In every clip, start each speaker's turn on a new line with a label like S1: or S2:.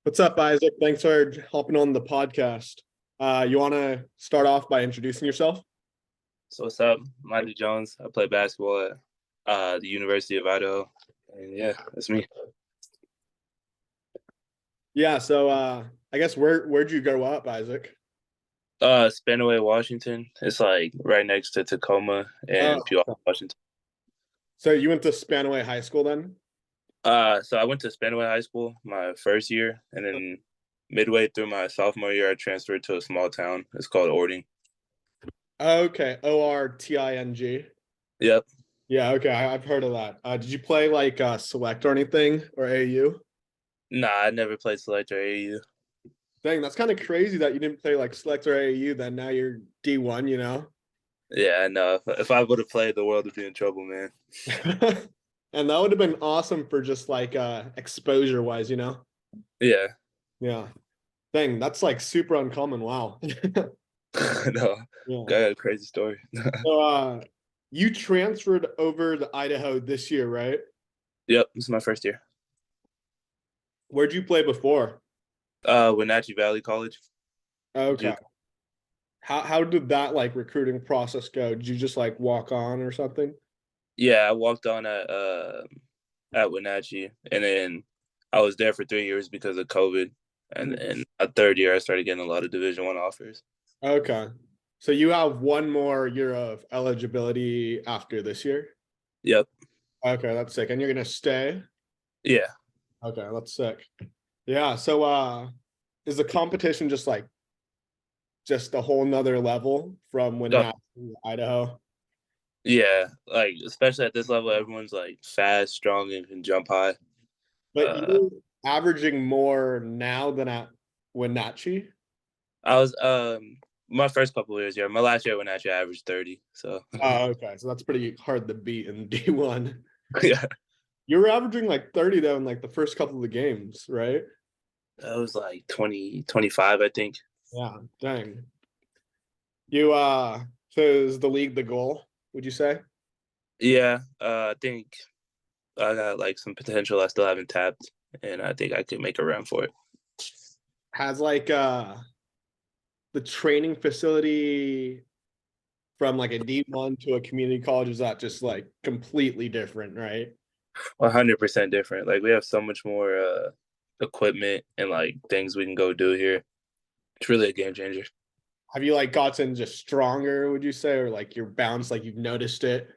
S1: What's up, Isaac? Thanks for hopping on the podcast. You want to start off by introducing yourself?
S2: So what's up? Mighty Jones. I play basketball at the University of Idaho. And yeah, that's me.
S1: Yeah, so I guess where'd you grow up, Isaac?
S2: Spanaway, Washington. It's like right next to Tacoma and
S1: Oh,
S2: Puyallup,
S1: okay.
S2: Washington.
S1: So you went to Spanaway High School then?
S2: So I went to Spanaway High School my first year, and then midway through my sophomore year, I transferred to a small town. It's called Ording.
S1: Okay, Orting.
S2: Yep.
S1: Yeah, okay, I've heard of that. Did you play like select or anything or AU?
S2: Nah, I never played select or AAU.
S1: Dang, that's kind of crazy that you didn't play like select or AU. Then now you're D1, you know?
S2: Yeah, I know. If I would have played, the world would be in trouble, man.
S1: And that would have been awesome for just like exposure wise, you know?
S2: Yeah.
S1: Yeah. Dang, that's like super uncommon. Wow.
S2: No,
S1: Yeah.
S2: got a crazy story.
S1: So you transferred over to Idaho this year, right?
S2: Yep, this is my first year.
S1: Where'd you play before?
S2: Wenatchee Valley College.
S1: Okay.
S2: Duke.
S1: How did that like recruiting process go? Did you just like walk on or something?
S2: Yeah, I walked on at Wenatchee, and then I was there for 3 years because of COVID, and then a third year I started getting a lot of Division I offers.
S1: Okay. So you have one more year of eligibility after this year?
S2: Yep.
S1: Okay, that's sick. And you're gonna stay?
S2: Yeah.
S1: Okay, that's sick. Yeah. So is the competition just a whole nother level from when
S2: Oh,
S1: not Idaho?
S2: yeah. Like especially at this level, everyone's like fast, strong, and can jump high.
S1: But
S2: Uh,
S1: you're averaging more now than at Wenatchee?
S2: I was my first couple of years, yeah. My last year at Wenatchee, I averaged 30. So
S1: Oh, okay. So that's pretty hard to beat in D1.
S2: yeah,
S1: You were averaging like 30 though in like the first couple of the games, right?
S2: that was like 20, 25, I think.
S1: Yeah, dang. You so is the league the goal, would you say?
S2: Yeah, I think I got like some potential I still haven't tapped, and I think I could make a run for it.
S1: Has like the training facility from like a D1 to a community college, is that just like completely different, right?
S2: 100% different. Like we have so much more equipment and like things we can go do here. It's really a game changer.
S1: Have you like gotten just stronger, would you say, or like your bounce, like you've noticed it?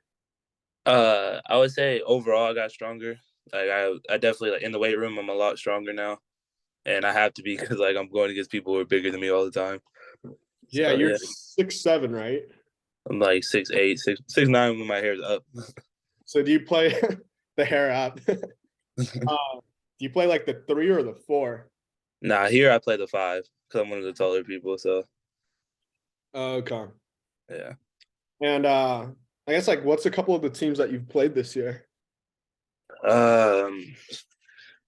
S2: I would say overall I got stronger. Like I definitely like in the weight room I'm a lot stronger now, and I have to be because like I'm going against people who are bigger than me all the time.
S1: Yeah,
S2: So
S1: you're
S2: yeah,
S1: 6'7", right?
S2: I'm like 6'8", 6'9" when my hair's up.
S1: So do you play the hair up? Do you play like the three or the four?
S2: Nah, here I play the five because I'm one of the taller people. So
S1: Okay.
S2: yeah.
S1: And I guess like what's a couple of the teams that you've played this year?
S2: Um,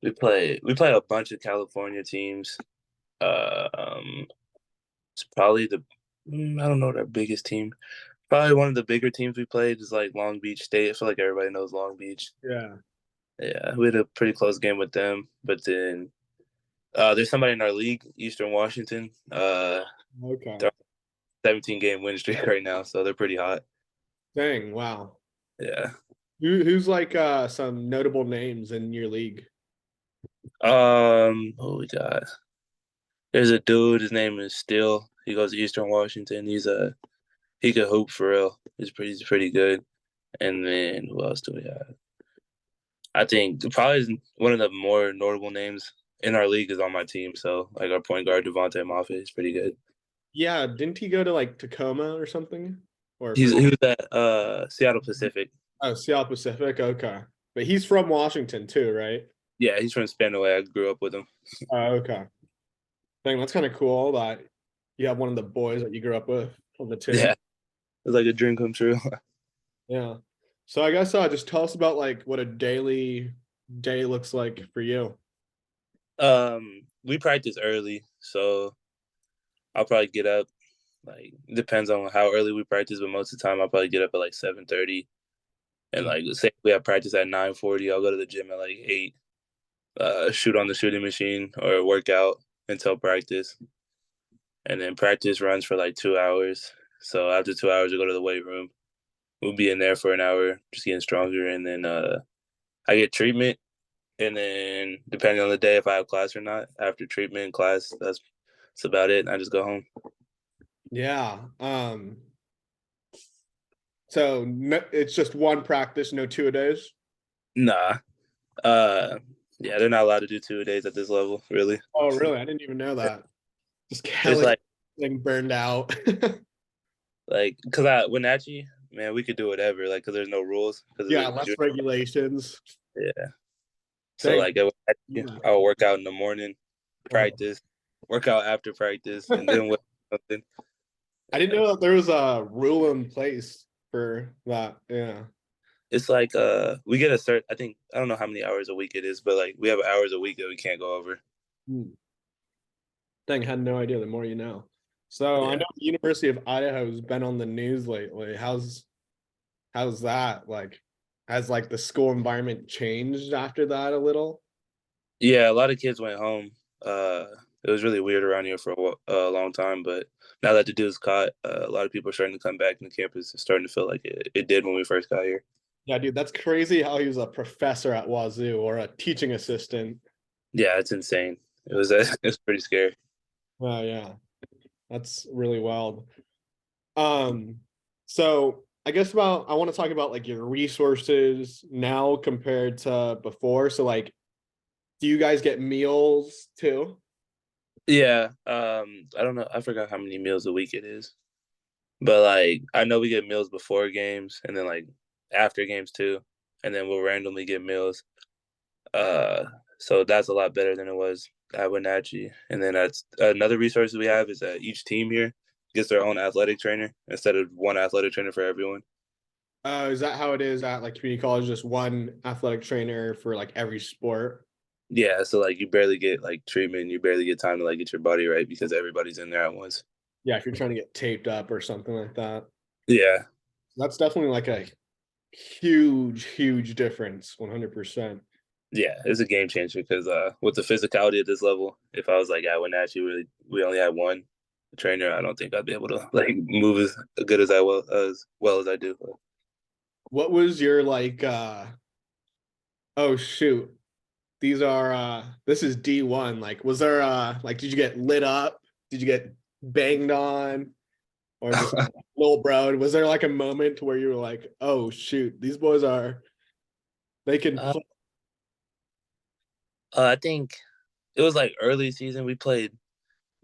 S2: we play a bunch of California teams. Um, it's probably I don't know their biggest team. Probably one of the bigger teams we played is like Long Beach State. I feel like everybody knows Long Beach.
S1: Yeah.
S2: Yeah, we had a pretty close game with them. But then there's somebody in our league, Eastern Washington.
S1: Okay.
S2: They're on a 17-game win streak right now, so they're pretty hot.
S1: Dang, wow.
S2: Yeah.
S1: Who's like some notable names in your league?
S2: Oh we got there's a dude. His name is Still. He goes to Eastern Washington. He could hoop for real. He's pretty good. And then who else do we have? I think probably one of the more notable names in our league is on my team. So like our point guard Devontae Moffitt is pretty good.
S1: Yeah, didn't he go to like Tacoma or something? Or
S2: He's
S1: for
S2: he was at Seattle Pacific.
S1: Seattle Pacific? Okay. But he's from Washington too, right?
S2: Yeah, he's from Spanaway. I grew up with him.
S1: Okay. Dang, that's kind of cool that you have one of the boys that you grew up with on the team.
S2: Yeah, it was like a dream come true.
S1: Yeah. So I guess just tell us about like what a daily day looks like for you.
S2: We practice early, so I'll probably get up. Like depends on how early we practice, but most of the time I'll probably get up at like 7:30. And like say we have practice at 9:40, I'll go to the gym at like 8. shoot on the shooting machine or work out until practice. And then practice runs for like 2 hours. So after 2 hours, we go to the weight room. We'll be in there for an hour, just getting stronger. And then I get treatment. And then depending on the day, if I have class or not, after treatment and class, that's about it. And I just go home.
S1: Yeah. So no, it's just one practice, no 2 days.
S2: Nah. Yeah, they're not allowed to do 2 days at this level, really.
S1: Oh, really? I didn't even know that. Just
S2: It's
S1: Kelly getting burned out.
S2: because I Wenatchee, man, we could do whatever, like, because there's no rules. Because
S1: Yeah, less regulations.
S2: yeah. So
S1: Dang.
S2: like, I'll work out in the morning, practice, work out after practice, and then something.
S1: I didn't know that there was a rule in place for that. Yeah.
S2: It's like we get a certain. I don't know how many hours a week it is, but like we have hours a week that we can't go over.
S1: Dang, I had no idea. The more you know. So I
S2: Yeah.
S1: know the University of Idaho has been on the news lately. How's that? Like, has like the school environment changed after that a little?
S2: Yeah, a lot of kids went home. It was really weird around here for a long time, but now that the dude's caught, a lot of people are starting to come back, and the campus is starting to feel like it did when we first got here.
S1: Yeah, dude, that's crazy how he was a professor at Wazoo or a teaching assistant.
S2: Yeah, it's insane. It was it's pretty scary.
S1: Oh yeah, that's really wild. So I guess I want to talk about like your resources now compared to before. So like, do you guys get meals too?
S2: Yeah, I don't know. I forgot how many meals a week it is, but like I know we get meals before games and then like after games too, and then we'll randomly get meals. Uh, so that's a lot better than it was at Wenatchee. And then that's another resource we have is that each team here gets their own athletic trainer instead of one athletic trainer for everyone.
S1: Is that how it is at like community college? Just one athletic trainer for like every sport?
S2: Yeah, so like you barely get like treatment, you barely get time to like get your body right because everybody's in there at once.
S1: Yeah, if you're trying to get taped up or something like that.
S2: Yeah,
S1: That's definitely like a huge difference, 100%.
S2: yeah, it's a game changer because with the physicality at this level, if I was like at Wenatchee, we only had one trainer, I don't think I'd be able to like move as good as I do.
S1: What was your like oh shoot. These are this is D1. Like was there like did you get lit up? Did you get banged on? Or just little bro? Was there like a moment where you were like, oh shoot, these boys are they can
S2: Uh,
S1: play.
S2: I think it was like early season. We played.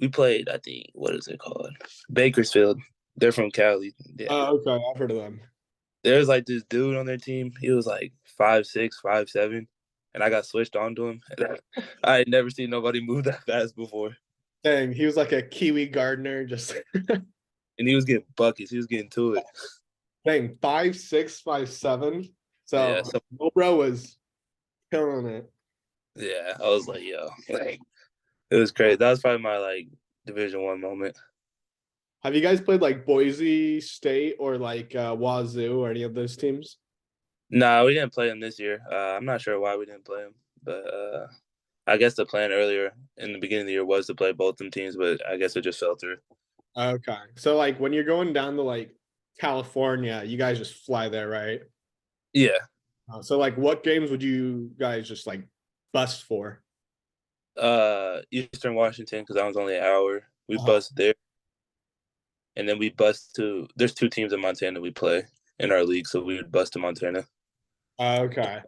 S2: I think what is it called? Bakersfield. They're from Cali. Yeah.
S1: Oh, okay, I've heard of them.
S2: There's like this dude on their team. He was like 5'6", 5'7", and I got switched onto him. I had never seen nobody move that fast before.
S1: Dang, he was like a Kiwi gardener, just
S2: And he was getting buckets. He was getting to it.
S1: dang, 5'6", 5'7".
S2: Yeah.
S1: So
S2: So
S1: little bro was killing it.
S2: yeah, I was like, yo, like it was crazy. That was probably my like Division 1 moment.
S1: Have you guys played like Boise State or like Wazoo or any of those teams?
S2: Nah, we didn't play him this year. I'm not sure why we didn't play him, but I guess the plan earlier in the beginning of the year was to play both them teams, but I guess it just fell through.
S1: Okay. So like when you're going down to like California, you guys just fly there, right?
S2: Yeah.
S1: So like what games would you guys just like bust for?
S2: Eastern Washington because that was only an hour. We
S1: Uh-huh.
S2: bust there, and then we bust to. There's two teams in Montana we play in our league, so we would bust to Montana.
S1: Okay.
S2: Yeah.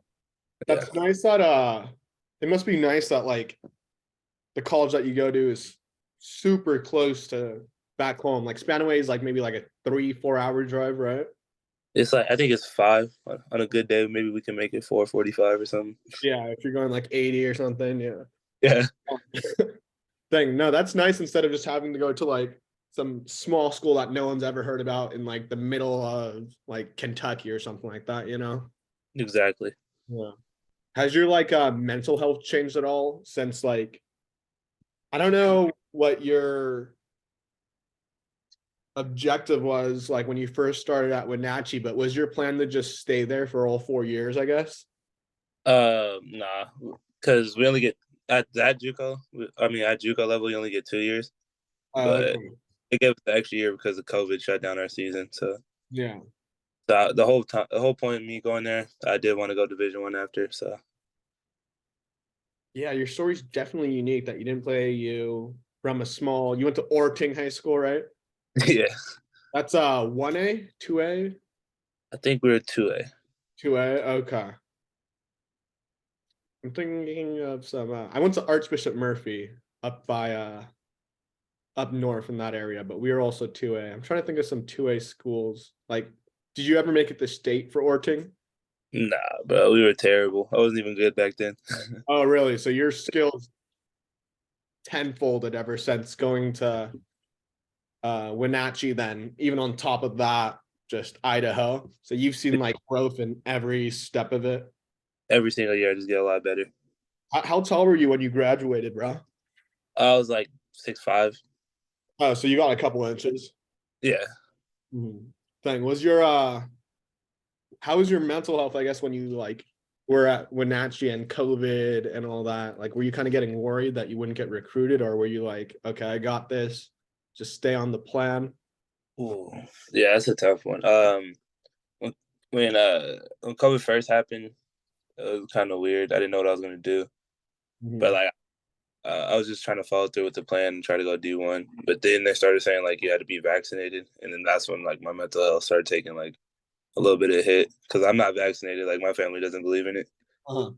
S1: That's nice that it must be nice that like the college that you go to is super close to back home. Like Spanaway is like maybe like a 3-4 hour drive, right?
S2: It's like I think it's 5 on a good day. Maybe we can make it 4:45 or something.
S1: Yeah, if you're going like 80 or something, yeah.
S2: Yeah.
S1: Thing. No, that's nice instead of just having to go to like some small school that no one's ever heard about in like the middle of like Kentucky or something like that, you know?
S2: Exactly.
S1: Yeah. Has your like mental health changed at all since like I don't know what your objective was like when you first started at Wenatchee, but was your plan to just stay there for all 4 years, I guess?
S2: Nah, because we only get at JUCO. At JUCO level, you only get 2 years, but
S1: Okay.
S2: they gave us the extra year because of COVID shut down our season. So,
S1: Yeah.
S2: the whole point of me going there, I did want to go Division 1 after. So,
S1: Yeah, your story's definitely unique that you didn't play you from a small, you went to Orting High School, right?
S2: yeah,
S1: That's 1A, 2A,
S2: I think we were 2A.
S1: 2A. Okay. I'm thinking of some I went to Archbishop Murphy up by up north in that area, but we were also 2A. I'm trying to think of some 2A schools. Like, did you ever make it to state for Orting?
S2: Nah, bro, we were terrible. I wasn't even good back then.
S1: Oh, really? So your skills tenfolded ever since going to Wenatchee, then even on top of that, just Idaho. So you've seen like growth in every step of it.
S2: Every single year, I just get a lot better.
S1: How tall were you when you graduated, bro?
S2: I was like 6'5".
S1: Oh, so you got a couple inches.
S2: Yeah.
S1: Thing was your how was your mental health, I guess, when you like were at Wenatchee and COVID and all that? Like, were you kind of getting worried that you wouldn't get recruited, or were you like, okay, I got this, just stay on the plan?
S2: Ooh. Yeah, that's a tough one. When when COVID first happened, it was kind of weird. I didn't know what I was gonna do, but
S1: Mhm.
S2: like I was just trying to follow through with the plan and try to go D1. But then they started saying like you had to be vaccinated, and then that's when like my mental health started taking like a little bit of a hit because I'm not vaccinated. Like my family doesn't believe in it.
S1: Uh-huh.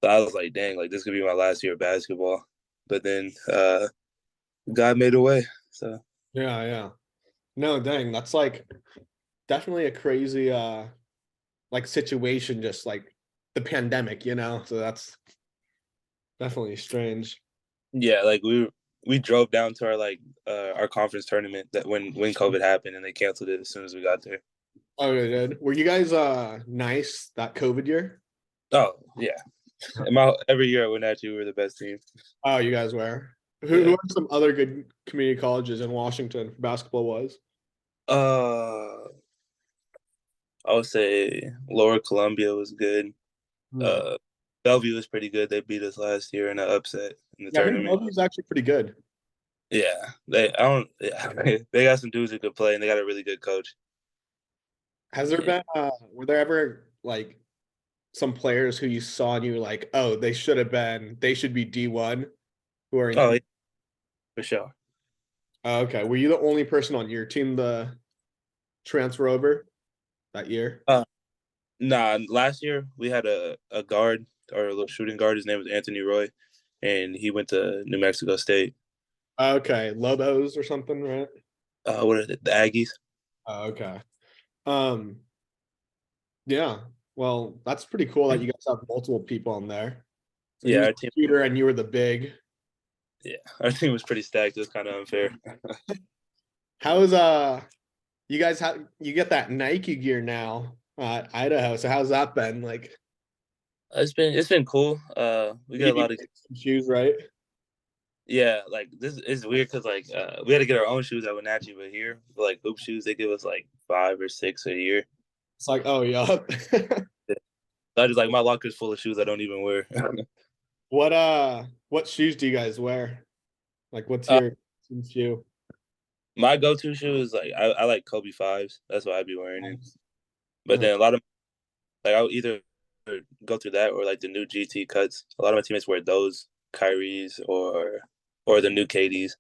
S2: So I was like, dang, like this could be my last year of basketball. But then God made a way. So
S1: Yeah, yeah. No, dang, that's like definitely a crazy like situation, just like the pandemic, you know. So that's definitely strange.
S2: yeah, like we drove down to our conference tournament that when COVID happened and they canceled it as soon as we got there.
S1: Oh, they did. Were you guys nice that COVID year?
S2: Oh yeah, every year I went at you, we were the best team.
S1: Oh, you guys were. Who
S2: Yeah.
S1: are some other good community colleges in Washington for basketball was?
S2: Uh, I would say Lower Columbia was good.
S1: Hmm.
S2: Uh, Bellevue was pretty good. They beat us last year in an upset in the
S1: Yeah, I heard
S2: tournament.
S1: Bellevue's actually pretty good.
S2: Yeah, they I don't yeah, they got some dudes who could play and they got a really good coach.
S1: Has there
S2: Yeah.
S1: been were there ever like some players who you saw and you were like, oh, they should be D1 who are
S2: Oh,
S1: in
S2: yeah, for sure.
S1: okay. Were you the only person on your team to transfer over that year?
S2: Uh, Nah, last year we had a guard or a little shooting guard. His name was Anthony Roy, and he went to New Mexico State.
S1: Okay, Lobos or something, right?
S2: What are the Aggies?
S1: Okay. Um, yeah. Well, that's pretty cool that you guys have multiple people on there. So he
S2: Yeah,
S1: was
S2: our
S1: the
S2: team.
S1: shooter and you were the big.
S2: Yeah, our team was pretty stacked. It was kind of unfair.
S1: How is you guys have you get that Nike gear now at Idaho? So how's that been? Like
S2: It's been cool. We
S1: you
S2: get a
S1: need
S2: lot of
S1: some shoes, right?
S2: yeah. Like this is weird because we had to get our own shoes at Wenatchee, but here for like hoop shoes they give us like 5 or 6 a year.
S1: It's like, oh yeah.
S2: So I just like my locker's full of shoes I don't even wear.
S1: What shoes do you guys wear? Like what's
S2: uh,
S1: your shoe?
S2: my go-to shoe is like I like Kobe fives. That's what I'd be wearing it. But
S1: Uh,
S2: then a lot of like I'll either go through that or like the new GT cuts. A lot of my teammates wear those Kyrie's or the new KD's.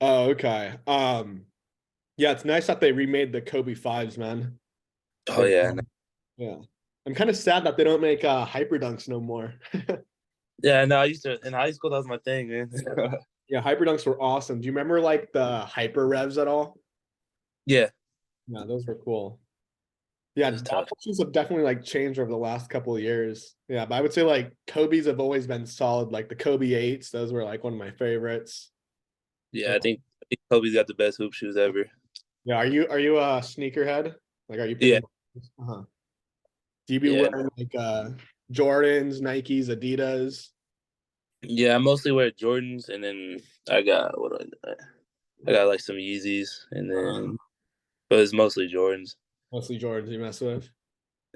S1: oh, okay. Yeah, it's nice that they remade the Kobe fives, man.
S2: Oh
S1: They're
S2: yeah,
S1: yeah. I'm kind of sad that they don't make hyper dunks no more.
S2: yeah. No, I used to in high school. That was my thing, man.
S1: Yeah, hyper dunks were awesome. Do you remember like the hyper revs at all?
S2: Yeah,
S1: Yeah, those were cool. Yeah,
S2: it was tough.
S1: basketball shoes have definitely like changed over the last couple of years. Yeah, but I would say like Kobe's have always been solid. Like the Kobe eights, those were like one of my favorites.
S2: Yeah,
S1: Yeah,
S2: I think Kobe's got the best hoop shoes ever.
S1: yeah. Are you a sneakerhead? Like, are you
S2: Yeah,
S1: picking? Uh-huh. Do you be
S2: yeah,
S1: wearing like Jordans, Nikes, Adidas?
S2: yeah. I mostly wear Jordans, and then I got what do I got like some Yeezys, and
S1: Uh-huh.
S2: then but it's mostly Jordans.
S1: Mostly Jordans you mess with.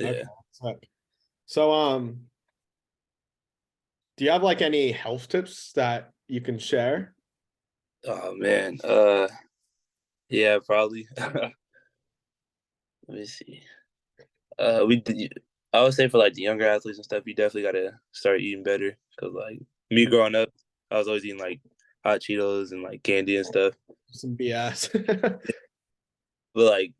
S1: Okay.
S2: Yeah.
S1: Sick. So Do you have like any health tips that you can share?
S2: Oh man. Yeah, probably. Let me see. We I would say for like the younger athletes and stuff, you definitely gotta start eating better. Cause like me growing up, I was always eating like hot Cheetos and like candy and stuff.
S1: Some BS.
S2: But like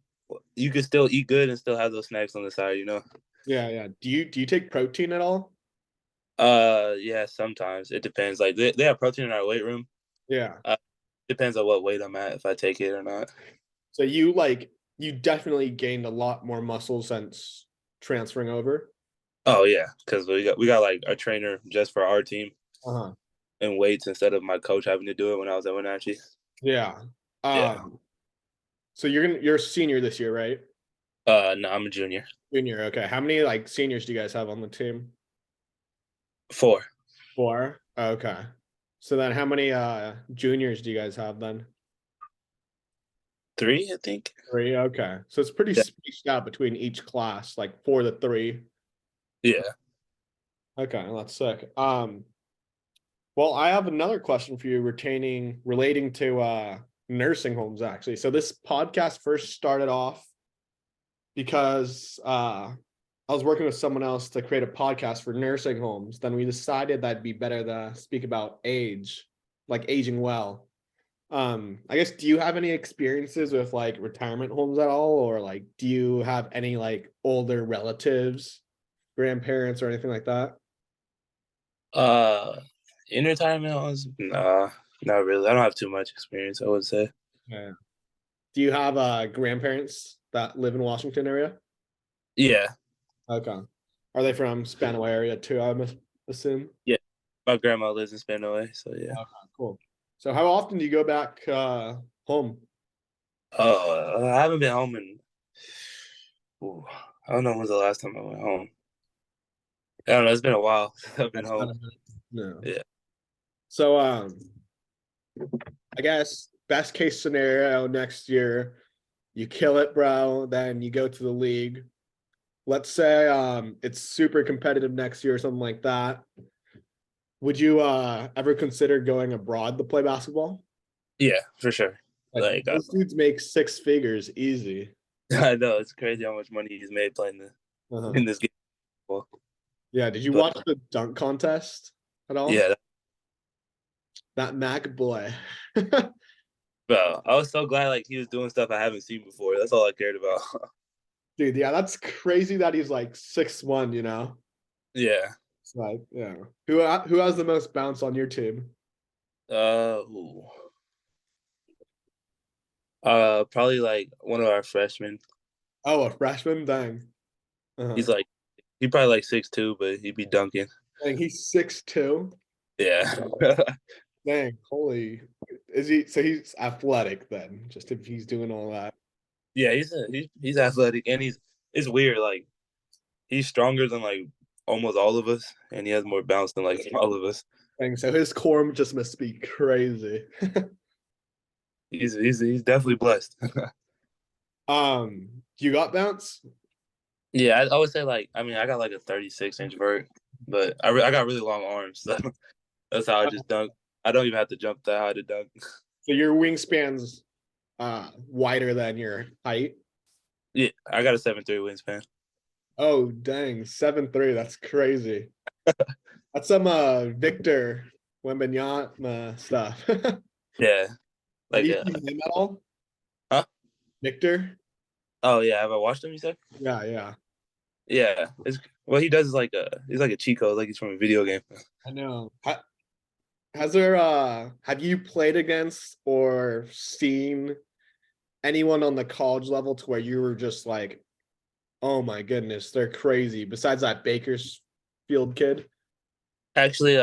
S2: you can still eat good and still have those snacks on the side, you know?
S1: Yeah, yeah. Do you take protein at all?
S2: Yeah, sometimes it depends. Like they have protein in our weight room.
S1: Yeah.
S2: Uh, Depends on what weight I'm at if I take it or not.
S1: So you definitely gained a lot more muscle since transferring over.
S2: Oh yeah, because we got like a trainer just for our team
S1: Uh-huh.
S2: and weights instead of my coach having to do it when I was at Wenatchee.
S1: Yeah.
S2: Yeah.
S1: So you're a senior this year, right?
S2: No, I'm a junior.
S1: Junior. Okay. How many like seniors do you guys have on the team?
S2: 4.
S1: Four. Okay. So then how many juniors do you guys have then?
S2: 3, I think.
S1: Three. Okay. So it's pretty
S2: Yeah.
S1: spaced out between each class, like 4 to 3.
S2: Yeah.
S1: Okay, that's sick. Well, I have another question for you relating to nursing homes actually. So this podcast first started off because I was working with someone else to create a podcast for nursing homes. Then we decided that'd be better to speak about age, like aging well. I guess do you have any experiences with like retirement homes at all, or like do you have any like older relatives, grandparents, or anything like that?
S2: Uh, in retirement homes, nah, not really. I don't have too much experience, I would say.
S1: Yeah. Do you have grandparents that live in Washington area?
S2: Yeah.
S1: Okay. Are they from Spanaway area too, I must assume?
S2: Yeah. My grandma lives in Spanaway, so yeah.
S1: Okay, cool. So how often do you go back home?
S2: Oh, I haven't been home in. Ooh, I don't know when's the last time I went home. I don't know. It's been a while since I've been
S1: That's
S2: home.
S1: not a minute. No.
S2: Yeah.
S1: So I guess best case scenario next year, you kill it, bro, then you go to the league. Let's say it's super competitive next year or something like that. Would you ever consider going abroad to play basketball?
S2: Yeah, for sure.
S1: Like
S2: Like
S1: those dudes make 6 figures easy.
S2: I know it's crazy how much money he's made playing
S1: Uh-huh.
S2: in this game.
S1: Yeah, did you
S2: But
S1: watch the dunk contest at all?
S2: yeah,
S1: That Mac boy.
S2: bro, I was so glad like he was doing stuff I haven't seen before. That's all I cared about.
S1: Dude, yeah, that's crazy that he's like 6'1", you know?
S2: Yeah.
S1: It's like, yeah. Who has the most bounce on your team?
S2: Ooh. Probably like one of our freshmen.
S1: Oh, a freshman? Dang. Uh-huh.
S2: He's like he probably like 6'2", but he'd be dunking.
S1: Dang, he's 6'2".
S2: Yeah.
S1: Dang, holy. Is he so he's athletic then, just if he's doing all that.
S2: Yeah, he's athletic and he's it's weird. Like he's stronger than like almost all of us, and he has more bounce than like all of us.
S1: Dang, so his core just must be crazy.
S2: He's definitely blessed.
S1: You got bounce?
S2: Yeah, I would say like I mean I got like a 36-inch vert, but I got really long arms, so that's how I just dunk. I don't even have to jump that high to dunk.
S1: So your wingspan's wider than your height.
S2: Yeah, I got a 7'3" wingspan.
S1: Oh dang, 7'3". That's crazy. That's some Victor Wembanyama stuff. Have
S2: Yeah, like
S1: you seen him at all?
S2: huh?
S1: Victor?
S2: Oh yeah, have I watched him? You said?
S1: Yeah, yeah.
S2: Yeah, what he does is like he's like a cheat code, like he's from a video game.
S1: I know. Has there have you played against or seen anyone on the college level to where you were just like, oh my goodness, they're crazy, besides that Bakersfield kid?
S2: Actually,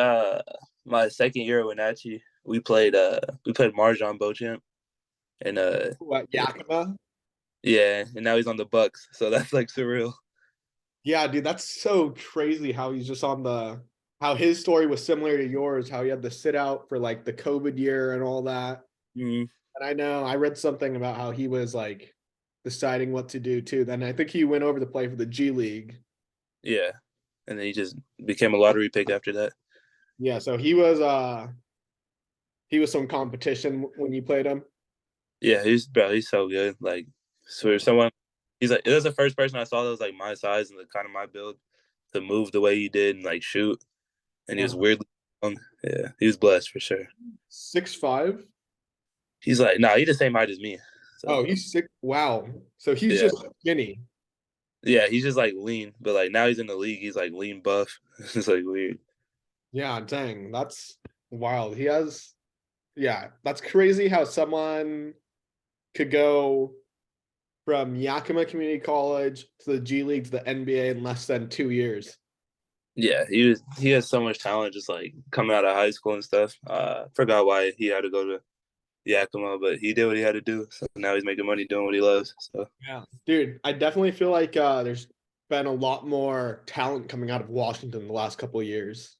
S2: my second year at Wenatchee, we played Marjan Beauchamp, and
S1: What, Yakima?
S2: yeah, and now he's on the Bucks, so that's like surreal.
S1: Yeah, dude, that's so crazy how he's just on the how his story was similar to yours, how he had to sit out for like the COVID year and all that.
S2: Mm-hmm.
S1: And I know I read something about how he was like deciding what to do too. Then I think he went over to play for the G League.
S2: Yeah, and then he just became a lottery pick after that.
S1: Yeah, so he was some competition when you played him.
S2: Yeah, he's so good. Like for someone, he's like it was the first person I saw that was like my size and the kind of my build to move the way he did and like shoot. And he was weirdly young. Yeah, he was blessed for sure.
S1: 6'5".
S2: He's like, nah, he's the same height as me.
S1: Oh,
S2: So
S1: he's sick. Wow. So he's
S2: yeah,
S1: just skinny.
S2: yeah, he's just like lean, but like now he's in the league, he's like lean buff. It's like weird.
S1: Yeah, dang, that's wild. He has, yeah, that's crazy how someone could go from Yakima Community College to the G League to the NBA in less than 2 years.
S2: Yeah, he has so much talent just like coming out of high school and stuff. Forgot why he had to go to Yakima, but he did what he had to do. So now he's making money doing what he loves. So
S1: Yeah. Dude, I definitely feel like there's been a lot more talent coming out of Washington the last couple of years.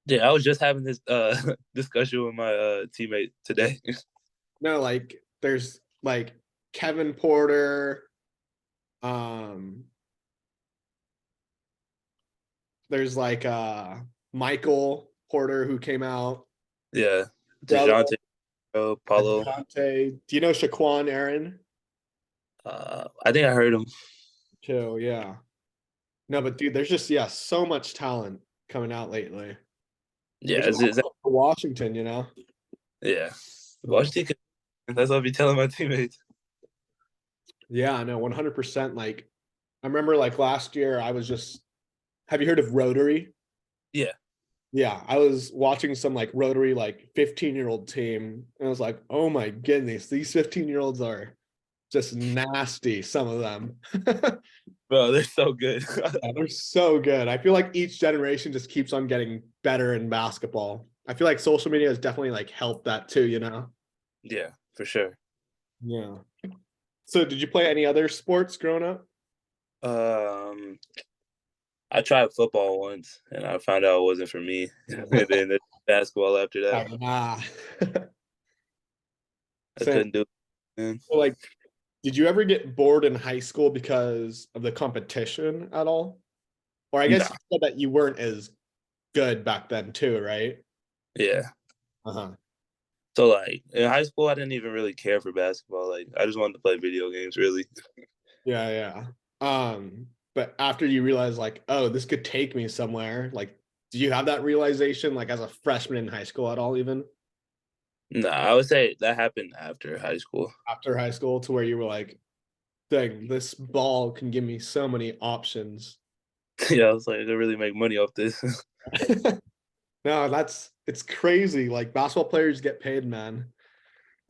S2: yeah, I was just having this discussion with my teammate today.
S1: No, like there's like Kevin Porter, um, there's like Michael Porter who came out.
S2: Yeah,
S1: Brother
S2: DeJounte, Paulo.
S1: Dejounte. Do you know Shaquan Aaron?
S2: I think I heard him.
S1: Too, yeah. No, but dude, there's just so much talent coming out lately.
S2: Yeah,
S1: Which is awesome for Washington, you know.
S2: yeah.
S1: Yeah,
S2: Washington. That's what I'll be telling my teammates.
S1: yeah, I know, 100%. Like, I remember like last year, I was just. Have you heard of Rotary?
S2: Yeah,
S1: Yeah, I was watching some like Rotary like 15-year-old team, and I was like, oh my goodness, these 15-year-olds are just nasty. Some of them.
S2: bro, they're so good.
S1: Yeah, they're so good. I feel like each generation just keeps on getting better in basketball. I feel like social media has definitely like helped that too, you know?
S2: Yeah, for sure.
S1: Yeah. So did you play any other sports growing up?
S2: Um, I tried football once, and I found out it wasn't for me. And then there's basketball after that.
S1: Nah.
S2: I
S1: Same.
S2: couldn't do it. Man.
S1: So, like, did you ever get bored in high school because of the competition at all? Or I guess
S2: Nah,
S1: you said that you weren't as good back then too, right?
S2: yeah.
S1: Uh-huh.
S2: So like in high school, I didn't even really care for basketball. Like I just wanted to play video games, really.
S1: Yeah, yeah. But after you realize like, oh, this could take me somewhere, like, did you have that realization like as a freshman in high school at all, even
S2: Nah, I would say that happened after high school.
S1: after high school, to where you were like, dang, this ball can give me so many options.
S2: Yeah, I was like, I could really make money off this.
S1: No, it's crazy. Like basketball players get paid, man.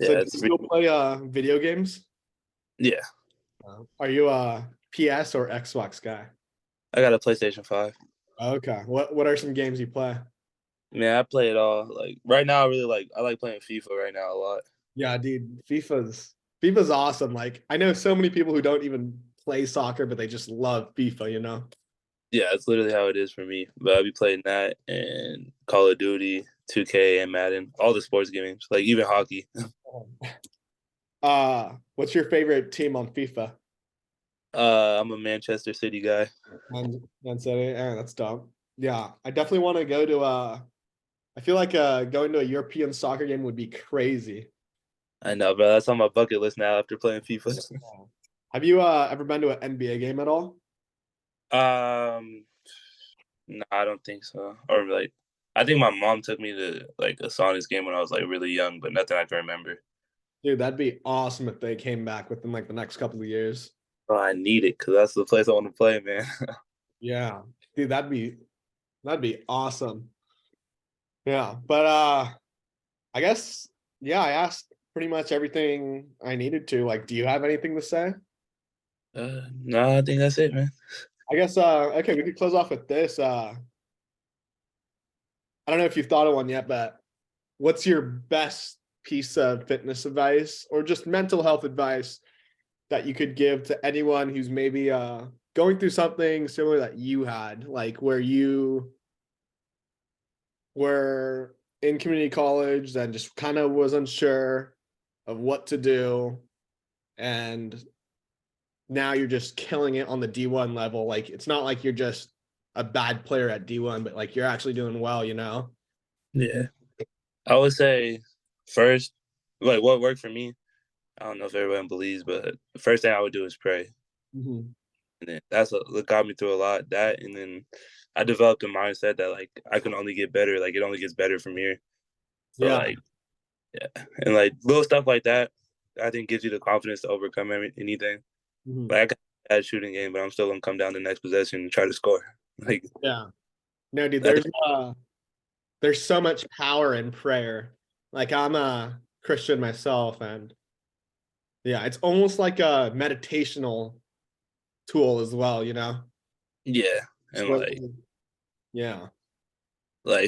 S1: So
S2: Yeah,
S1: do you still play video games?
S2: yeah.
S1: Are you a PS or Xbox guy?
S2: I got a PlayStation 5.
S1: Okay. What are some games you play?
S2: Man, I play it all. Like right now, I like playing FIFA right now a lot.
S1: Yeah, dude, FIFA's awesome. Like I know so many people who don't even play soccer, but they just love FIFA, you know?
S2: Yeah, it's literally how it is for me. But I'll be playing that and Call of Duty, 2K, and Madden, all the sports games, like even hockey.
S1: What's your favorite team on FIFA?
S2: I'm a Manchester City guy.
S1: Man City. That's dumb. Yeah, I definitely want to go to I feel like going to a European soccer game would be crazy.
S2: I know, bro. That's on my bucket list now after playing FIFA.
S1: Have you ever been to an NBA game at all?
S2: um, no, I don't think so. Or like, I think my mom took me to like a Sonics game when I was like really young, but nothing I can remember.
S1: Dude, that'd be awesome if they came back within like the next couple of years.
S2: Oh, I need it because that's the place I want to play, man.
S1: Yeah. Dude, that'd be awesome. Yeah. But I guess yeah, I asked pretty much everything I needed to. Like, do you have anything to say?
S2: No, I think that's it, man.
S1: I guess okay, we could close off with this. I don't know if you've thought of one yet, but what's your best piece of fitness advice or just mental health advice that you could give to anyone who's maybe going through something similar that you had, like where you were in community college and just kind of was unsure of what to do, and now you're just killing it on the D1 level. Like it's not like you're just a bad player at D1, but like you're actually doing well, you know?
S2: Yeah. I would say first, like what worked for me. I don't know if everyone believes, but the first thing I would do is pray.
S1: Mhm.
S2: And then what got me through a lot. That, and then I developed a mindset that like I can only get better. Like it only gets better from here. So
S1: Yeah.
S2: like yeah, and like little stuff like that, I think gives you the confidence to overcome anything.
S1: Mhm.
S2: Like I got a bad shooting game, but I'm still gonna come down the next possession and try to score. Like
S1: Yeah. No, dude,
S2: I think
S1: there's so much power in prayer. Like I'm a Christian myself, and yeah, it's almost like a meditational tool as well, you know?
S2: yeah,
S1: It's
S2: and
S1: what,
S2: like
S1: yeah.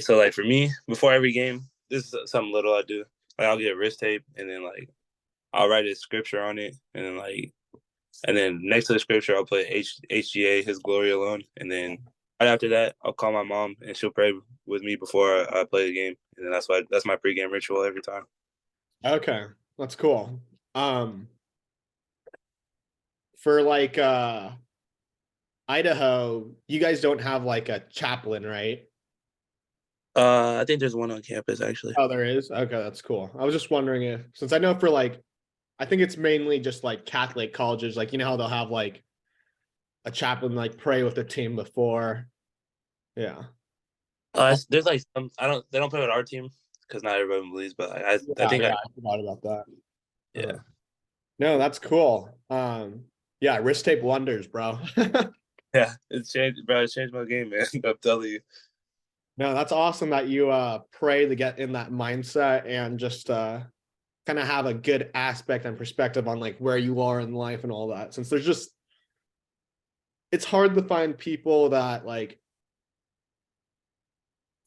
S2: so like for me before every game, this is something little I do. Like I'll get wrist tape and then like I'll write a scripture on it and then next to the scripture I'll put HGA His glory alone and then right after that I'll call my mom and she'll pray with me before I play the game and then that's my pregame ritual every time.
S1: Okay. That's cool. Um, for like Idaho, you guys don't have like a chaplain, right?
S2: I think there's one on campus actually.
S1: Oh, there is? Okay, that's cool. I was just wondering if, since I know for like, I think it's mainly just like Catholic colleges, like, you know how they'll have like a chaplain like pray with the team before. Yeah.
S2: There's like some I don't they don't play with our team because not everyone believes, but I
S1: Yeah,
S2: think
S1: yeah,
S2: I
S1: I forgot about that. Uh-huh.
S2: yeah
S1: No, that's cool. Yeah, wrist tape wonders, bro.
S2: yeah it's changed bro it's changed my game man I'm telling you.
S1: No, that's awesome that you pray to get in that mindset and just kind of have a good aspect and perspective on like where you are in life and all that. Since there's just it's hard to find people that like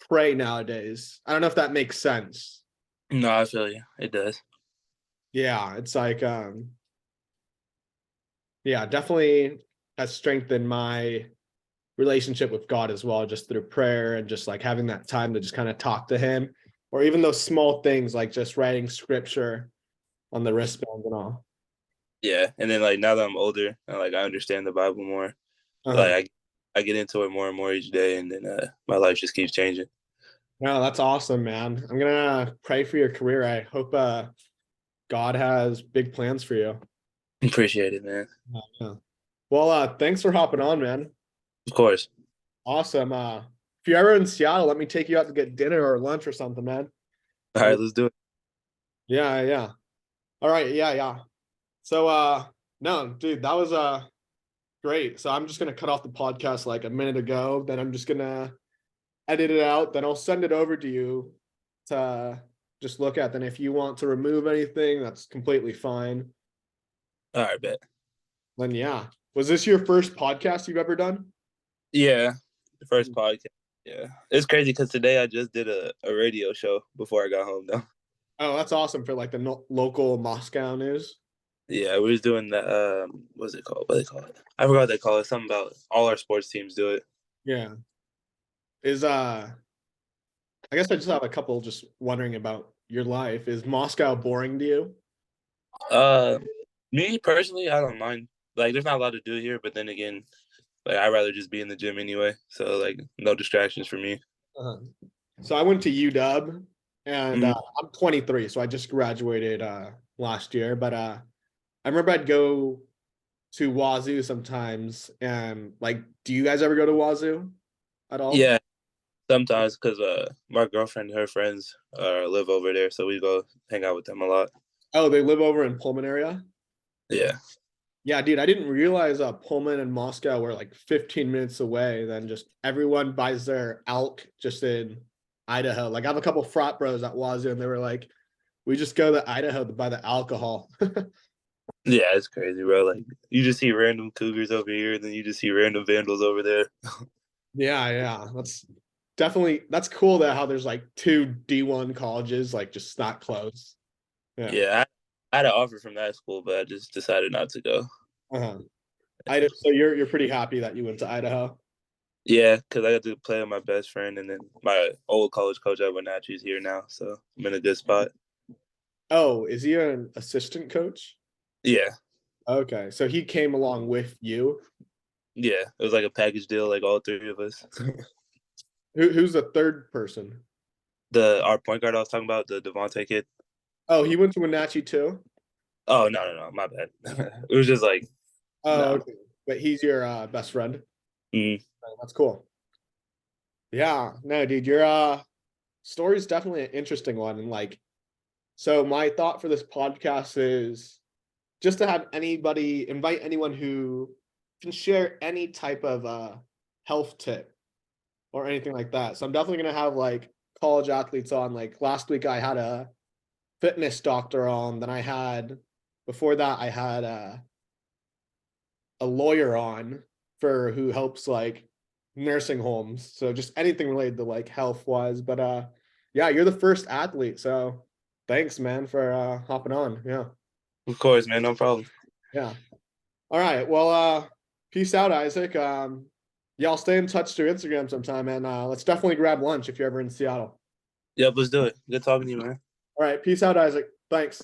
S1: pray nowadays. I don't know if that makes sense.
S2: No, I feel you. It does.
S1: Yeah, it's like yeah, definitely has strengthened my relationship with God as well, just through prayer and just like having that time to just kind of talk to him, or even those small things like just writing scripture on the wristband and all.
S2: Yeah, and then like now that I'm older, like I understand the Bible more.
S1: Uh-huh.
S2: Like I get into it more and more each day, and then my life just keeps changing.
S1: No, that's awesome, man. I'm gonna pray for your career. I hope God has big plans for you.
S2: Appreciate it, man.
S1: Yeah. Well, thanks for hopping on, man.
S2: Of course.
S1: Awesome. If you're ever in Seattle, let me take you out to get dinner or lunch or something, man.
S2: All
S1: Uh,
S2: right, let's do it.
S1: yeah, yeah. All right, yeah, yeah. So no, dude, that was great. So I'm just gonna cut off the podcast like a minute ago. Then I'm just gonna edit it out. Then I'll send it over to you to just look at. Then if you want to remove anything, that's completely fine.
S2: All right, bet.
S1: Then yeah. Was this your first podcast you've ever done?
S2: Yeah, the first podcast. Yeah, it's crazy because today I just did a radio show before I got home though.
S1: Oh, that's awesome for like the local Moscow news.
S2: Yeah, we was doing the what's it called? What they call it? I forgot what they call it. Something about all our sports teams do it.
S1: Yeah. Is I guess I just have a couple just wondering about your life. Is Moscow boring to you?
S2: Uh, Me personally, I don't mind. Like, there's not a lot to do here, but then again, like I'd rather just be in the gym anyway. So like, no distractions for me.
S1: Uh-huh. So I went to UW and
S2: Mhm.
S1: I'm 23, so I just graduated last year. But I remember I'd go to Wazoo sometimes. And like, do you guys ever go to Wazoo at all?
S2: Yeah, sometimes because my girlfriend and her friends live over there, so we go hang out with them a lot.
S1: Oh, they live over in Pullman area?
S2: Yeah,
S1: Yeah, dude, I didn't realize Pullman and Moscow were like 15 minutes away. Then just everyone buys their elk just in Idaho. Like I have a couple frat bros at Wazoo, and they were like, "We just go to Idaho to buy the alcohol."
S2: yeah, it's crazy, bro. Like you just see random cougars over here, and then you just see random vandals over there.
S1: Yeah, yeah, that's cool. That how there's like two D1 colleges like just not close. Yeah.
S2: I had an offer from that school, but I just decided not to go.
S1: Uh-huh. Idaho. So you're pretty happy that you went to Idaho.
S2: Yeah, because I got to play with my best friend, and then my old college coach at Wenatchee's here now, so I'm in a good spot.
S1: Oh, is he an assistant coach?
S2: Yeah,
S1: Okay, so he came along with you.
S2: yeah, it was like a package deal, like all three of us.
S1: Who's the third person?
S2: Our point guard I was talking about, the Devontae kid.
S1: Oh, he went to Wenatchee too?
S2: Oh no, my bad. It was just like
S1: Oh,
S2: no.
S1: okay. But he's your best friend.
S2: Mm.
S1: Oh, that's cool. Yeah, no, dude, your story is definitely an interesting one. And like, so my thought for this podcast is just to have anybody invite anyone who can share any type of health tip or anything like that. So I'm definitely gonna have like college athletes on. Like last week I had a fitness doctor on, then I had before that I had a lawyer on for who helps like nursing homes. So just anything related to like health wise. But yeah, you're the first athlete. So thanks, man, for hopping on. Yeah.
S2: Of course, man, no problem.
S1: Yeah. All right. Well, peace out, Isaac. Yeah, I'll stay in touch through Instagram sometime, and let's definitely grab lunch if you're ever in Seattle.
S2: Yep, let's do it. Good talking to you, man.
S1: All right. Peace out, Isaac. Thanks.